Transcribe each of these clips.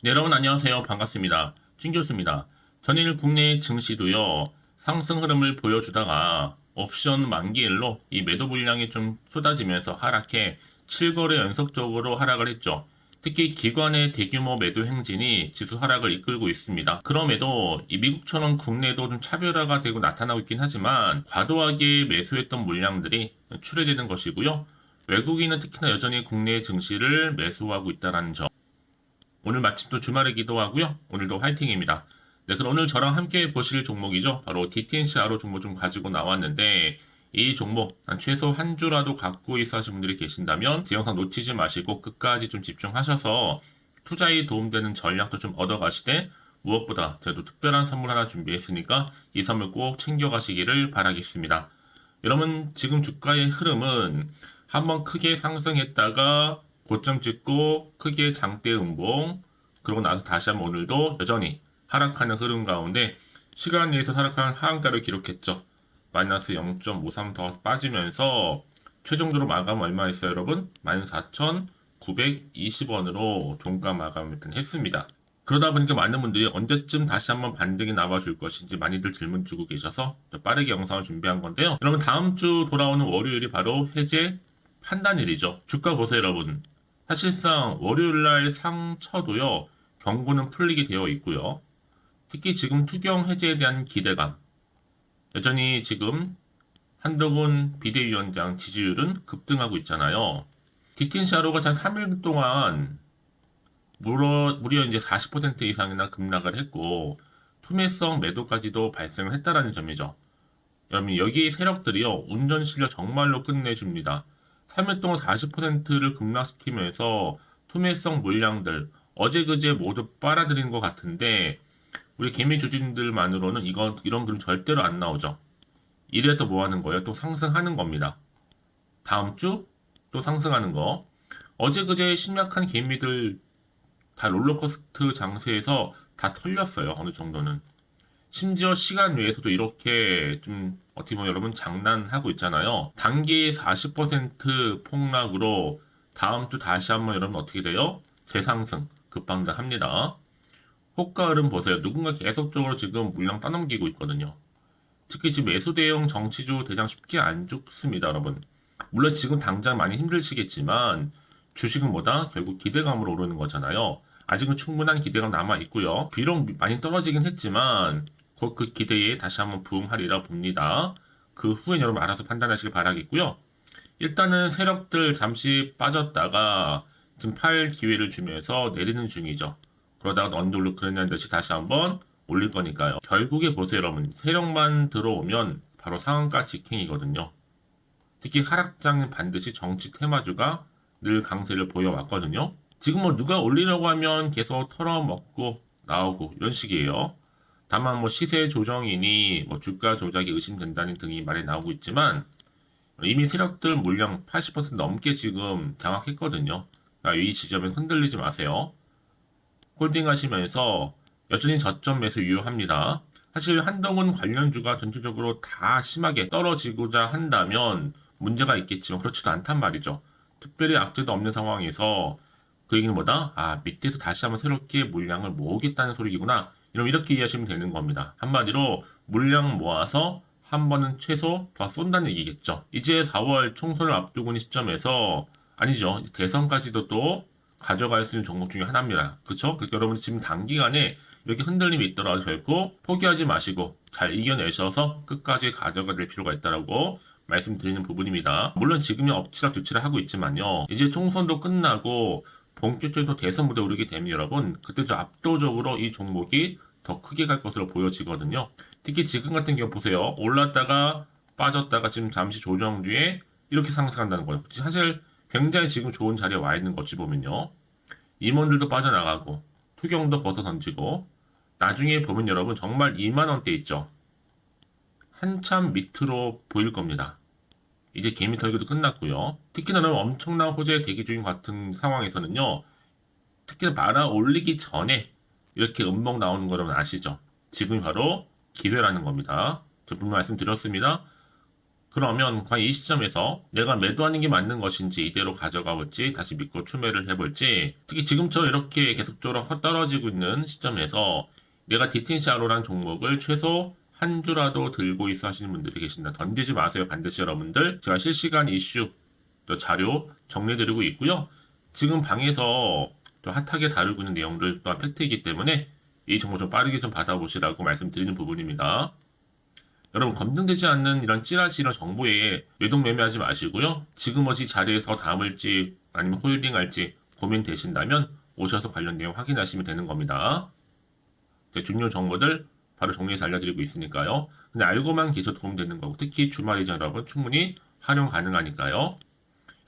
네, 여러분 안녕하세요. 반갑습니다. 진 교수입니다. 전일 국내 증시도요, 상승 흐름을 보여주다가 옵션 만기일로 이 매도 물량이 좀 쏟아지면서 하락해 7거래 연속적으로 하락을 했죠. 특히 기관의 대규모 매도 행진이 지수 하락을 이끌고 있습니다. 그럼에도 이 미국처럼 국내도 좀 차별화가 되고 나타나고 있긴 하지만 과도하게 매수했던 물량들이 출회되는 것이고요. 외국인은 특히나 여전히 국내 증시를 매수하고 있다는 점. 오늘 마침 또 주말이기도 하고요. 오늘도 화이팅입니다. 네, 그럼 오늘 저랑 함께 보실 종목이죠. 바로 DTNC 아로 종목 좀 가지고 나왔는데 이 종목 한 최소 한 주라도 갖고 있어 하신 분들이 계신다면 이 영상 놓치지 마시고 끝까지 좀 집중하셔서 투자에 도움되는 전략도 좀 얻어가시되 무엇보다 저도 특별한 선물 하나 준비했으니까 이 선물 꼭 챙겨가시기를 바라겠습니다. 여러분 지금 주가의 흐름은 한번 크게 상승했다가 고점 찍고 크게 장대 음봉 그러고 나서 다시 한번 오늘도 여전히 하락하는 흐름 가운데 시간 내에서 하락한 하한가를 기록했죠. 마이너스 0.53 더 빠지면서 최종적으로 마감 얼마 했어요 여러분? 14,920원으로 종가 마감을 했습니다. 그러다 보니까 많은 분들이 언제쯤 다시 한번 반등이 나와줄 것인지 많이들 질문 주고 계셔서 빠르게 영상을 준비한 건데요. 여러분 다음 주 돌아오는 월요일이 바로 해제 판단일이죠. 주가 보세요 여러분. 사실상 월요일날 상처도요. 경고는 풀리게 되어 있고요. 특히 지금 투경 해제에 대한 기대감. 여전히 지금 한동훈 비대위원장 지지율은 급등하고 있잖아요. 디틴샤로가 한 3일 동안 무려 이제 40% 이상이나 급락을 했고 투매성 매도까지도 발생을 했다라는 점이죠. 여러분 여기 세력들이요 운전 실력 정말로 끝내줍니다. 3일 동안 40%를 급락시키면서 투매성 물량들 어제 그제 모두 빨아들인 것 같은데 우리 개미 주주님들만으로는 이런 그림 절대로 안 나오죠. 이래도 뭐 하는 거예요? 또 상승하는 겁니다. 다음 주 또 상승하는 거. 어제 그제 심약한 개미들 다 롤러코스터 장세에서 다 털렸어요. 어느 정도는. 심지어 시간 외에서도 이렇게 좀 어떻게 보면 여러분 장난하고 있잖아요. 단기 40% 폭락으로 다음 주 다시 한번 여러분 어떻게 돼요? 재상승 급방전합니다. 호가 흐름 보세요. 누군가 계속적으로 지금 물량 떠넘기고 있거든요. 특히 지금 매수 대응 정치주 대장 쉽게 안 죽습니다, 여러분. 물론 지금 당장 많이 힘드시겠지만 주식은 뭐다? 결국 기대감으로 오르는 거잖아요. 아직은 충분한 기대감 남아 있고요. 비록 많이 떨어지긴 했지만 곧 그 기대에 다시 한번 부응하리라 봅니다. 그 후엔 여러분 알아서 판단하시길 바라겠고요. 일단은 세력들 잠시 빠졌다가 지금 팔 기회를 주면서 내리는 중이죠. 그러다가 언제 올릴 그랬냐는 듯이 다시 한번 올릴 거니까요. 결국에 보세요, 여러분. 세력만 들어오면 바로 상한가 직행이거든요. 특히 하락장은 반드시 정치 테마주가 늘 강세를 보여왔거든요. 지금 뭐 누가 올리려고 하면 계속 털어먹고 나오고 이런 식이에요. 다만 뭐 시세 조정이니 뭐 주가 조작이 의심된다는 등이 말이 나오고 있지만 이미 세력들 물량 80% 넘게 지금 장악했거든요. 그러니까 이 지점에 흔들리지 마세요. 홀딩 하시면서 여전히 저점 매수 유효합니다. 사실 한동훈 관련주가 전체적으로 다 심하게 떨어지고자 한다면 문제가 있겠지만 그렇지도 않단 말이죠. 특별히 악재도 없는 상황에서 그 얘기는 뭐다? 아, 밑에서 다시 한번 새롭게 물량을 모으겠다는 소리이구나. 이렇게 이해하시면 되는 겁니다. 한마디로 물량 모아서 한 번은 최소 더 쏜다는 얘기겠죠. 이제 4월 총선을 앞두고 있는 시점에서 아니죠. 대선까지도 또 가져갈 수 있는 종목 중에 하나입니다. 그렇죠? 그러니까 여러분 지금 단기간에 이렇게 흔들림이 있더라도 결코 포기하지 마시고 잘 이겨내셔서 끝까지 가져가 될 필요가 있다라고 말씀드리는 부분입니다. 물론 지금은 엎치락뒤치락 하고 있지만요. 이제 총선도 끝나고 본격적으로 대선 무대에 오르게 되면 여러분 그때 좀 압도적으로 이 종목이 더 크게 갈 것으로 보여지거든요. 특히 지금 같은 경우 보세요. 올랐다가 빠졌다가 지금 잠시 조정 뒤에 이렇게 상승한다는 거예요. 사실 굉장히 지금 좋은 자리에 와 있는 거 어찌 보면요. 임원들도 빠져나가고 투경도 벗어 던지고 나중에 보면 여러분 정말 2만 원대 있죠. 한참 밑으로 보일 겁니다. 이제 개미 털기도 끝났고요. 특히나 엄청난 호재 대기 중인 같은 상황에서는요. 특히나 말아 올리기 전에 이렇게 음봉 나오는 거 여러분 아시죠? 지금이 바로 기회라는 겁니다. 저 분명 말씀드렸습니다. 그러면 과연 이 시점에서 내가 매도하는 게 맞는 것인지 이대로 가져가 볼지 다시 믿고 추매를 해볼지, 특히 지금처럼 이렇게 계속적으로 떨어지고 있는 시점에서 내가 DTCRO라는 종목을 최소 한 주라도 들고 있어 하시는 분들이 계신다. 던지지 마세요. 반드시 여러분들. 제가 실시간 이슈 또 자료 정리해드리고 있고요. 지금 방에서 또 핫하게 다루고 있는 내용들 또한 팩트이기 때문에 이 정보 좀 빠르게 좀 받아보시라고 말씀드리는 부분입니다. 여러분, 검증되지 않는 이런 찌라시 이런 정보에 매도매매하지 마시고요. 지금 어디 자리에서 담을지 아니면 홀딩할지 고민되신다면 오셔서 관련 내용 확인하시면 되는 겁니다. 중요 정보들 바로 정리해서 알려드리고 있으니까요. 근데 알고만 계셔도 도움되는 거고, 특히 주말이죠 여러분, 충분히 활용 가능하니까요.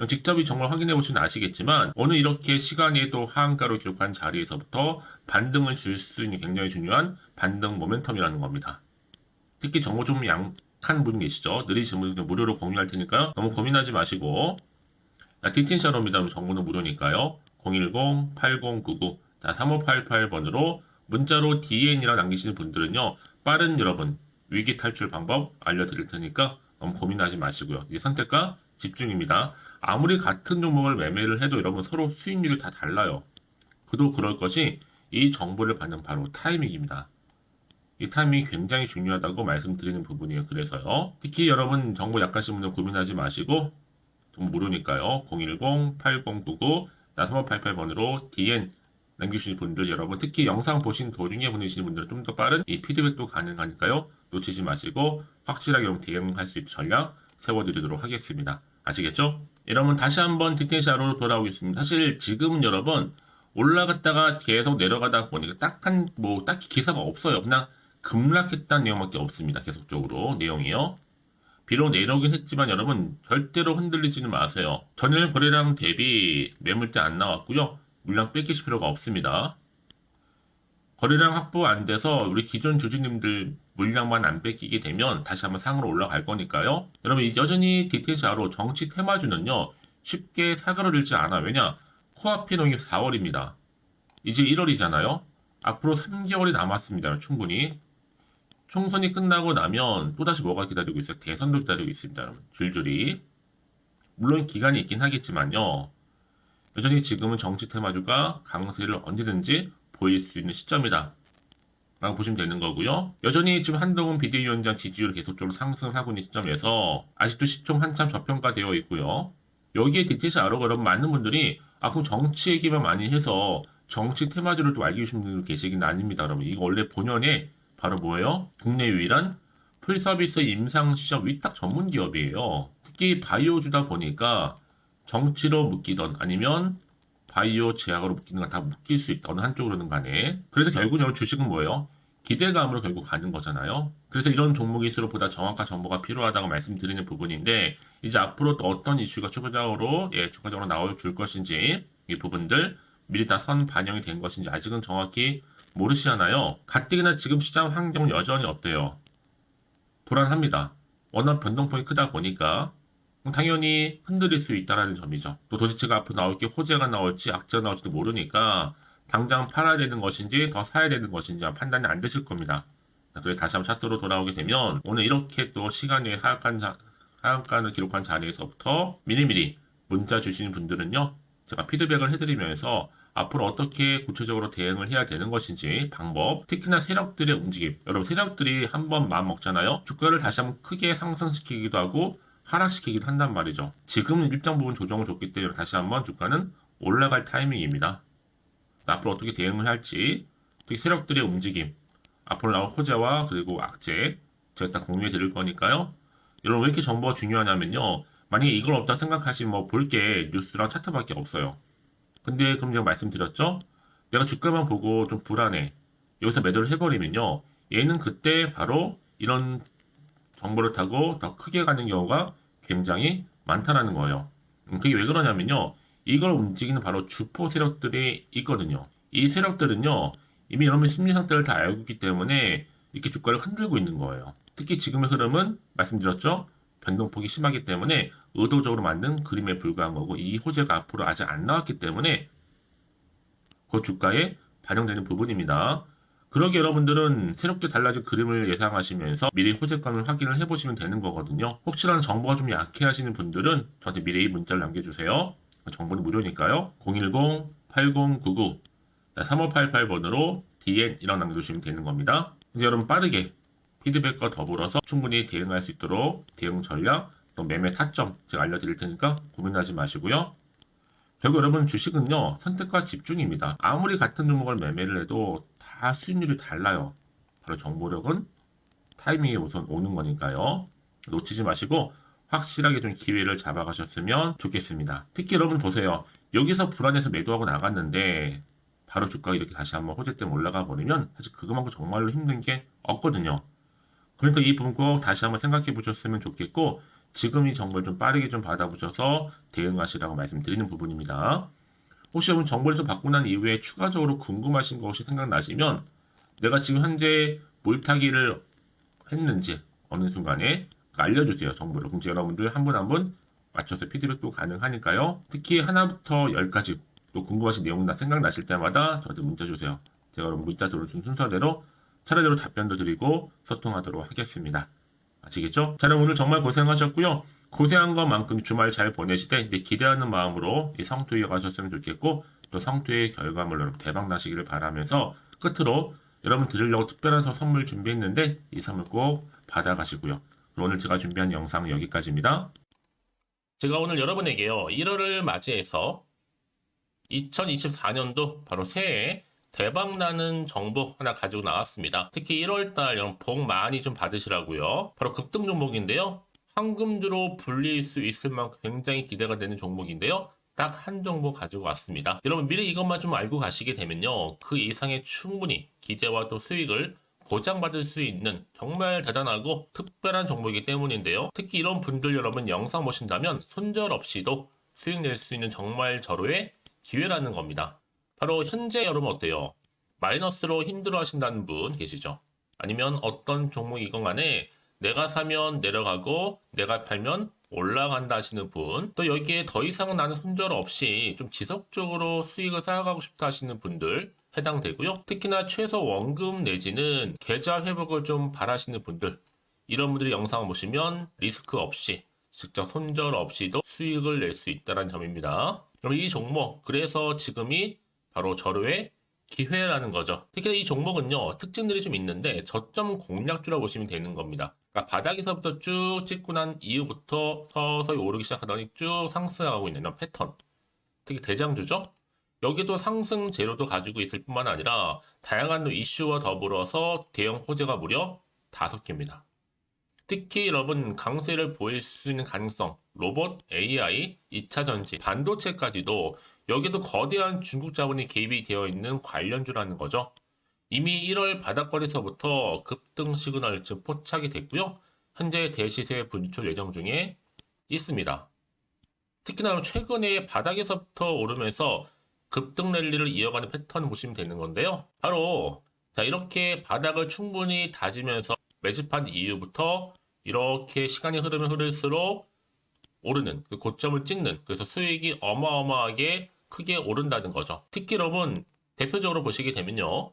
직접 이 정보를 확인해 보시면 아시겠지만 오늘 이렇게 시간에도 하한가로 기록한 자리에서부터 반등을 줄 수 있는 굉장히 중요한 반등 모멘텀이라는 겁니다. 특히 정보 좀 약한 분 계시죠? 느리신 분들 무료로 공유할 테니까요. 너무 고민하지 마시고, 디틴샤로입니다. 정보는 무료니까요. 010-8099-3588번으로 문자로 DN이라고 남기시는 분들은요, 빠른 여러분 위기 탈출 방법 알려드릴 테니까 너무 고민하지 마시고요. 이제 선택과 집중입니다. 아무리 같은 종목을 매매를 해도 여러분 서로 수익률이 다 달라요. 그도 그럴 것이 이 정보를 받는 바로 타이밍입니다. 이 타이밍이 굉장히 중요하다고 말씀드리는 부분이에요. 그래서요. 특히 여러분 정보 약하신 분들 고민하지 마시고, 정보 무료니까요. 010-8099-3588번으로 DN 남기시는 분들 여러분, 특히 영상 보신 도중에 보내시는 분들은 좀 더 빠른 이 피드백도 가능하니까요. 놓치지 마시고 확실하게 여러분 대응할 수 있는 전략 세워드리도록 하겠습니다. 아시겠죠? 여러분 다시 한번 디테일샤로 돌아오겠습니다. 사실 지금은 여러분 올라갔다가 계속 내려가다 보니까 딱히 기사가 없어요. 그냥 급락했다는 내용밖에 없습니다. 계속적으로 내용이요. 비록 내려오긴 했지만 여러분 절대로 흔들리지는 마세요. 전일 거래량 대비 매물대 안 나왔고요. 물량 뺏기실 필요가 없습니다. 거래량 확보 안 돼서 우리 기존 주주님들 물량만 안 뺏기게 되면 다시 한번 상으로 올라갈 거니까요. 여러분 여전히 디테일샤로 정치 테마주는요 쉽게 사고를 들지 않아. 왜냐? 코앞에 놓인 게 4월입니다. 이제 1월이잖아요. 앞으로 3개월이 남았습니다. 충분히. 총선이 끝나고 나면 또다시 뭐가 기다리고 있어요? 대선도 기다리고 있습니다. 여러분. 줄줄이. 물론 기간이 있긴 하겠지만요. 여전히 지금은 정치 테마주가 강세를 언제든지 보일 수 있는 시점이다 라고 보시면 되는 거고요. 여전히 지금 한동훈 비대위원장 지지율 계속적으로 상승을 하고 있는 시점에서 아직도 시총 한참 저평가되어 있고요. 여기에 디테일을 알아보고 여러분 많은 분들이 그럼 정치 얘기만 많이 해서 정치 테마주를 또 알고 계신 분들 계시긴 아닙니다. 여러분 이거 원래 본연에 바로 뭐예요? 국내 유일한 풀서비스 임상시험 위탁 전문 기업이에요. 특히 바이오주다 보니까 정치로 묶이던 아니면 바이오 제약으로 묶이는 건 다 묶일 수 있다. 어느 한쪽으로는 간에. 그래서 결국 여러분 주식은 뭐예요? 기대감으로 결국 가는 거잖아요. 그래서 이런 종목일수록 보다 정확한 정보가 필요하다고 말씀드리는 부분인데, 이제 앞으로 또 어떤 이슈가 추가적으로 나올 줄 것인지 이 부분들 미리 다 선 반영이 된 것인지 아직은 정확히 모르시잖아요. 가뜩이나 지금 시장 환경은 여전히 어때요? 불안합니다. 워낙 변동폭이 크다 보니까 당연히 흔들릴 수 있다는 점이죠. 또 도지체가 앞으로 나올 게 호재가 나올지 악재가 나올지도 모르니까 당장 팔아야 되는 것인지 더 사야 되는 것인지 판단이 안 되실 겁니다. 그래서 다시 한번 차트로 돌아오게 되면 오늘 이렇게 또 시간에 하한가를 기록한 자리에서부터 미리미리 문자 주시는 분들은요. 제가 피드백을 해드리면서 앞으로 어떻게 구체적으로 대응을 해야 되는 것인지 방법, 특히나 세력들의 움직임. 여러분 세력들이 한번 마음 먹잖아요. 주가를 다시 한번 크게 상승시키기도 하고 하락시키기도 한단 말이죠. 지금은 일정 부분 조정을 줬기 때문에 다시 한번 주가는 올라갈 타이밍입니다. 앞으로 어떻게 대응을 할지, 특히 세력들의 움직임, 앞으로 나올 호재와 그리고 악재 제가 다 공유해 드릴 거니까요. 여러분 왜 이렇게 정보가 중요하냐면요. 만약에 이걸 없다 생각하시면 볼 게 뉴스랑 차트밖에 없어요. 근데 그럼 제가 말씀드렸죠? 내가 주가만 보고 좀 불안해. 여기서 매도를 해버리면요. 얘는 그때 바로 이런 정보를 타고 더 크게 가는 경우가 굉장히 많다라는 거예요. 그게 왜 그러냐면요. 이걸 움직이는 바로 주포 세력들이 있거든요. 이 세력들은요. 이미 여러분 심리 상태를 다 알고 있기 때문에 이렇게 주가를 흔들고 있는 거예요. 특히 지금의 흐름은 말씀드렸죠. 변동폭이 심하기 때문에 의도적으로 만든 그림에 불과한 거고 이 호재가 앞으로 아직 안 나왔기 때문에 그 주가에 반영되는 부분입니다. 그러기 여러분들은 새롭게 달라질 그림을 예상하시면서 미리 호재감을 확인을 해보시면 되는 거거든요. 혹시라도 정보가 좀 약해 하시는 분들은 저한테 미리 문자를 남겨주세요. 정보는 무료니까요. 010-8099-3588번으로 DN이라고 남겨주시면 되는 겁니다. 이제 여러분 빠르게 피드백과 더불어서 충분히 대응할 수 있도록 대응 전략, 또 매매 타점 제가 알려드릴 테니까 고민하지 마시고요. 결국 여러분 주식은요 선택과 집중입니다. 아무리 같은 종목을 매매를 해도 다 수익률이 달라요. 바로 정보력은 타이밍이 우선 오는 거니까요. 놓치지 마시고 확실하게 좀 기회를 잡아가셨으면 좋겠습니다. 특히 여러분 보세요. 여기서 불안해서 매도하고 나갔는데 바로 주가가 이렇게 다시 한번 호재 때문에 올라가 버리면 사실 그것만큼 정말로 힘든 게 없거든요. 그러니까 이 부분 꼭 다시 한번 생각해 보셨으면 좋겠고 지금 이 정보를 좀 빠르게 좀 받아보셔서 대응하시라고 말씀드리는 부분입니다. 혹시 여러분 정보를 좀 받고 난 이후에 추가적으로 궁금하신 것이 생각나시면 내가 지금 현재 물타기를 했는지 어느 순간에 알려주세요. 정보를. 그럼 여러분들 한 분 한 분 맞춰서 피드백도 가능하니까요. 특히 하나부터 열까지 또 궁금하신 내용이나 생각나실 때마다 저한테 문자 주세요. 제가 여러분 문자 들어오신 순서대로 차례대로 답변도 드리고 소통하도록 하겠습니다. 아시겠죠? 자, 여러분 오늘 정말 고생하셨고요. 고생한 것만큼 주말 잘 보내시되 이제 기대하는 마음으로 이 성투 이어가셨으면 좋겠고 또 성투의 결과물로 여러분 대박 나시기를 바라면서 끝으로 여러분 드리려고 특별한 선물 준비했는데 이 선물 꼭 받아가시고요. 오늘 제가 준비한 영상은 여기까지입니다. 제가 오늘 여러분에게요 1월을 맞이해서 2024년도 바로 새해 대박나는 정보 하나 가지고 나왔습니다. 특히 1월달 여러분 복 많이 좀 받으시라고요. 바로 급등 종목인데요. 황금주로 불릴 수 있을 만큼 굉장히 기대가 되는 종목인데요. 딱 한 종목 가지고 왔습니다. 여러분 미리 이것만 좀 알고 가시게 되면요. 그 이상의 충분히 기대와 또 수익을 보장받을 수 있는 정말 대단하고 특별한 종목이기 때문인데요. 특히 이런 분들 여러분 영상 보신다면 손절없이도 수익 낼 수 있는 정말 절호의 기회라는 겁니다. 바로 현재 여러분 어때요? 마이너스로 힘들어 하신다는 분 계시죠? 아니면 어떤 종목이건 간에 내가 사면 내려가고 내가 팔면 올라간다 하시는 분, 또 여기에 더 이상 나는 손절 없이 좀 지속적으로 수익을 쌓아가고 싶다 하시는 분들 해당되고요. 특히나 최소 원금 내지는 계좌 회복을 좀 바라시는 분들, 이런 분들이 영상을 보시면 리스크 없이 직접 손절 없이도 수익을 낼 수 있다는 점입니다. 그럼 이 종목, 그래서 지금이 바로 절호의 기회라는 거죠. 특히 이 종목은요, 특징들이 좀 있는데 저점 공략주라 보시면 되는 겁니다. 그러니까 바닥에서부터 쭉 찍고 난 이후부터 서서히 오르기 시작하더니 쭉 상승하고 있는 이런 패턴. 특히 대장주죠. 여기도 상승 재료도 가지고 있을 뿐만 아니라 다양한 이슈와 더불어서 대형 호재가 무려 5개입니다. 특히 여러분 강세를 보일 수 있는 가능성, 로봇, AI, 2차 전지, 반도체까지도 여기도 거대한 중국 자본이 개입이 되어 있는 관련주라는 거죠. 이미 1월 바닥거리에서부터 급등 시그널 즉 포착이 됐고요. 현재 대시세 분출 예정 중에 있습니다. 특히나 최근에 바닥에서부터 오르면서 급등 랠리를 이어가는 패턴을 보시면 되는 건데요. 바로 자 이렇게 바닥을 충분히 다지면서 매집한 이후부터 이렇게 시간이 흐르면 흐를수록 오르는 그 고점을 찍는, 그래서 수익이 어마어마하게 크게 오른다는 거죠. 특히 여러분 대표적으로 보시게 되면요,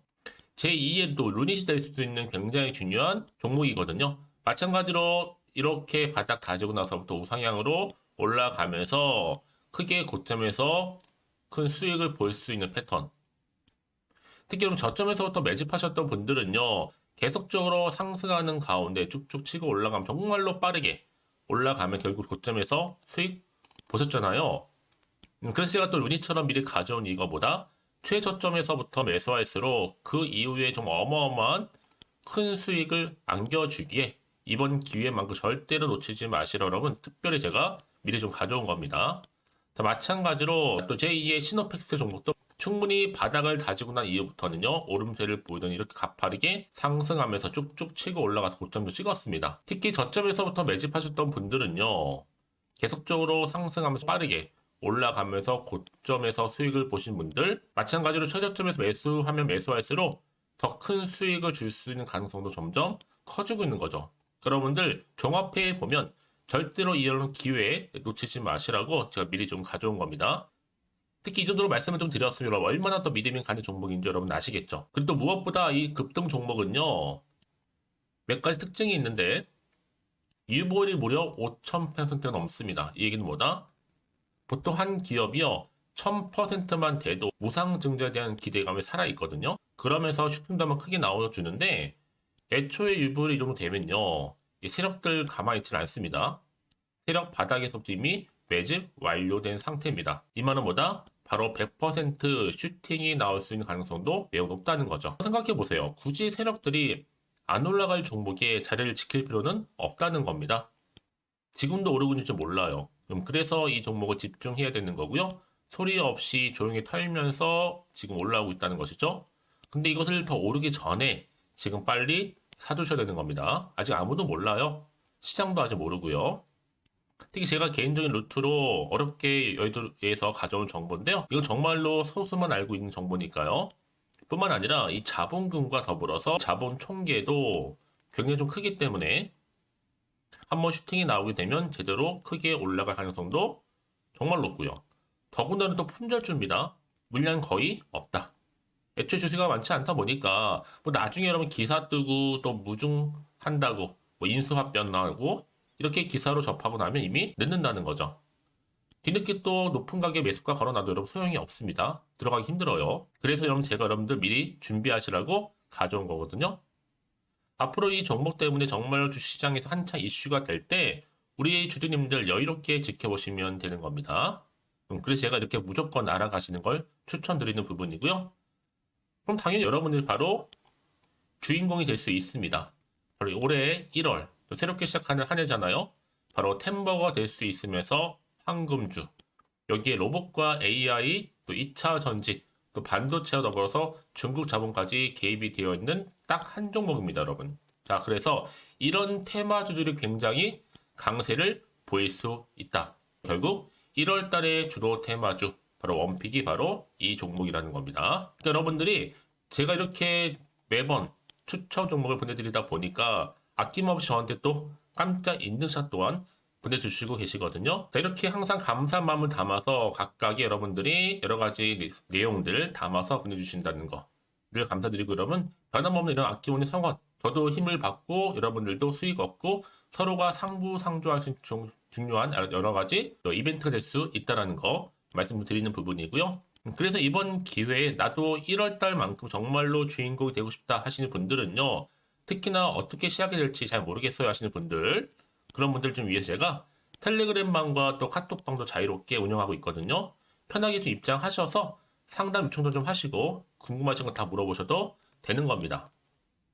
제2의 또 루닛이 될 수 있는 굉장히 중요한 종목이거든요. 마찬가지로 이렇게 바닥 다지고 나서부터 우상향으로 올라가면서 크게 고점에서 큰 수익을 볼 수 있는 패턴. 특히 그럼 저점에서부터 매집하셨던 분들은요, 계속적으로 상승하는 가운데 쭉쭉 치고 올라가면 정말로 빠르게 올라가면 결국 고점에서 수익 보셨잖아요. 그래서 제가 또 루니처럼 미리 가져온 이거보다 최저점에서부터 매수할수록 그 이후에 좀 어마어마한 큰 수익을 안겨주기에 이번 기회만큼 절대로 놓치지 마시라 여러분 특별히 제가 미리 좀 가져온 겁니다. 자, 마찬가지로 또 제2의 시노팩스 종목도 충분히 바닥을 다지고 난 이후부터는요 오름세를 보이던 이렇게 가파르게 상승하면서 쭉쭉 치고 올라가서 고점도 찍었습니다. 특히 저점에서부터 매집하셨던 분들은요 계속적으로 상승하면서 빠르게 올라가면서 고점에서 수익을 보신 분들, 마찬가지로 최저점에서 매수하면 매수할수록 더 큰 수익을 줄 수 있는 가능성도 점점 커지고 있는 거죠. 여러분들 종합해 보면 절대로 이런 기회에 놓치지 마시라고 제가 미리 좀 가져온 겁니다. 특히 이 정도로 말씀을 좀 드렸으면 여러분 얼마나 더 믿음이 가는 종목인지 여러분 아시겠죠? 그리고 또 무엇보다 이 급등 종목은요, 몇 가지 특징이 있는데, 유보율이 무려 5,000%가 넘습니다. 이 얘기는 뭐다? 보통 한 기업이요, 1000%만 돼도 무상증자에 대한 기대감이 살아있거든요. 그러면서 슈팅도 한번 크게 나와주는데, 애초에 유보율이 이 정도 되면요, 이 세력들 가만히 있지는 않습니다. 세력 바닥에서부터 이미 매집 완료된 상태입니다. 이 말은 뭐다? 바로 100% 슈팅이 나올 수 있는 가능성도 매우 높다는 거죠. 생각해보세요. 굳이 세력들이 안 올라갈 종목에 자리를 지킬 필요는 없다는 겁니다. 지금도 오르고 있는지 몰라요. 그래서 이 종목을 집중해야 되는 거고요. 소리 없이 조용히 털면서 지금 올라오고 있다는 것이죠. 근데 이것을 더 오르기 전에 지금 빨리 사두셔야 되는 겁니다. 아직 아무도 몰라요. 시장도 아직 모르고요. 특히 제가 개인적인 루트로 어렵게 여의도에서 가져온 정보인데요. 이건 정말로 소수만 알고 있는 정보니까요. 뿐만 아니라 이 자본금과 더불어서 자본 총계도 굉장히 좀 크기 때문에 한번 슈팅이 나오게 되면 제대로 크게 올라갈 가능성도 정말 높고요. 더군다나 또 품절주입니다. 물량 거의 없다. 애초에 주식가 많지 않다 보니까 뭐 나중에 여러분 기사 뜨고 또 무중한다고 뭐 인수합병 나오고 이렇게 기사로 접하고 나면 이미 늦는다는 거죠. 뒤늦게 또 높은 가격 매수가 걸어놔도 여러분 소용이 없습니다. 들어가기 힘들어요. 그래서 여러분 제가 여러분들 미리 준비하시라고 가져온 거거든요. 앞으로 이 종목 때문에 정말 주시장에서 한창 이슈가 될 때 우리 주주님들 여유롭게 지켜보시면 되는 겁니다. 그래서 제가 이렇게 무조건 알아가시는 걸 추천드리는 부분이고요. 그럼 당연히 여러분들이 바로 주인공이 될 수 있습니다. 바로 올해 1월 또 새롭게 시작하는 한 해잖아요. 바로 템버가 될 수 있으면서 황금주, 여기에 로봇과 AI, 또 2차 전지, 또 반도체와 더불어서 중국 자본까지 개입이 되어 있는 딱 한 종목입니다, 여러분. 자, 그래서 이런 테마주들이 굉장히 강세를 보일 수 있다. 결국 1월 달에 주로 테마주, 바로 원픽이 바로 이 종목이라는 겁니다. 그러니까 여러분들이 제가 이렇게 매번 추천 종목을 보내드리다 보니까 아낌없이 저한테 또 깜짝 인증샷 또한 보내주시고 계시거든요. 자, 이렇게 항상 감사한 마음을 담아서 각각의 여러분들이 여러 가지 내용들 담아서 보내주신다는 거를 감사드리고, 여러분 변함없는 이런 아낌없는 성원, 저도 힘을 받고 여러분들도 수익 얻고 서로가 상부상조할 수 있는 중요한 여러 가지 이벤트가 될 수 있다는 거 말씀을 드리는 부분이고요. 그래서 이번 기회에 나도 1월달만큼 정말로 주인공이 되고 싶다 하시는 분들은요, 특히나 어떻게 시작이 될지 잘 모르겠어요 하시는 분들, 그런 분들 좀 위해서 제가 텔레그램 방과 또 카톡 방도 자유롭게 운영하고 있거든요. 편하게 좀 입장하셔서 상담 요청도 좀 하시고 궁금하신 거 다 물어보셔도 되는 겁니다.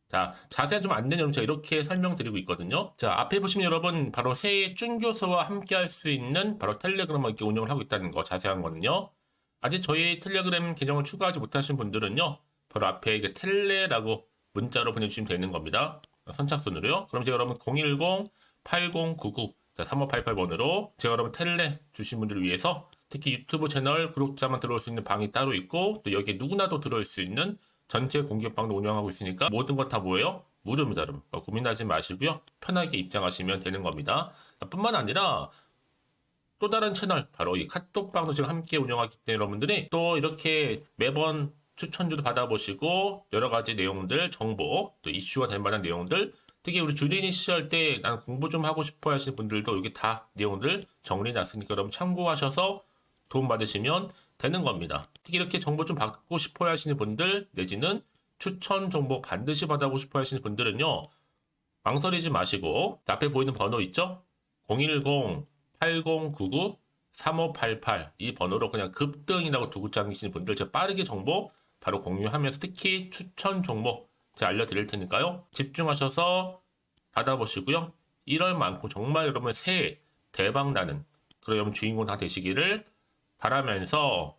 자, 자세한 좀 안내는 여러분 제가 이렇게 설명드리고 있거든요. 자, 앞에 보시면 여러분 바로 새해 준교수와 함께 할 수 있는 바로 텔레그램을 이렇게 운영을 하고 있다는 거, 자세한 거는요. 아직 저희 텔레그램 계정을 추가하지 못하신 분들은요, 바로 앞에 이제 텔레라고 문자로 보내주시면 되는 겁니다. 선착순으로요. 그럼 제가 여러분 010-8099-3588번으로 제가 여러분 텔레 주신 분들을 위해서 특히 유튜브 채널 구독자만 들어올 수 있는 방이 따로 있고, 또 여기에 누구나도 들어올 수 있는 전체 공개방도 운영하고 있으니까 모든 것 다 뭐예요? 무료입니다, 여러분. 고민하지 마시고요. 편하게 입장하시면 되는 겁니다. 뿐만 아니라 또 다른 채널, 바로 이 카톡방도 지금 함께 운영하기 때문에 여러분들이 또 이렇게 매번 추천주도 받아보시고 여러 가지 내용들, 정보, 또 이슈가 될 만한 내용들, 특히 우리 주린이 시절 때 난 공부 좀 하고 싶어 하시는 분들도 여기 다 내용들 정리해놨으니까 여러분 참고하셔서 도움 받으시면 되는 겁니다. 특히 이렇게 정보 좀 받고 싶어 하시는 분들, 내지는 추천 정보 반드시 받아보고 싶어 하시는 분들은요, 망설이지 마시고 앞에 보이는 번호 있죠? 010-8099-3588 이 번호로 그냥 급등이라고 두고 당기시는 분들 제가 빠르게 정보 바로 공유하면서 특히 추천 종목 제가 알려드릴 테니까요. 집중하셔서 받아보시고요. 1월만큼 정말 여러분 새해 대박나는 그런 여러분 주인공 다 되시기를 바라면서,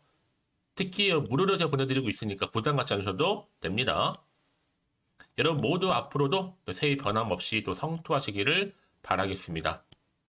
특히 무료로 제가 보내드리고 있으니까 부담 갖지 않으셔도 됩니다. 여러분 모두 앞으로도 새해 변함없이 또 성투하시기를 바라겠습니다.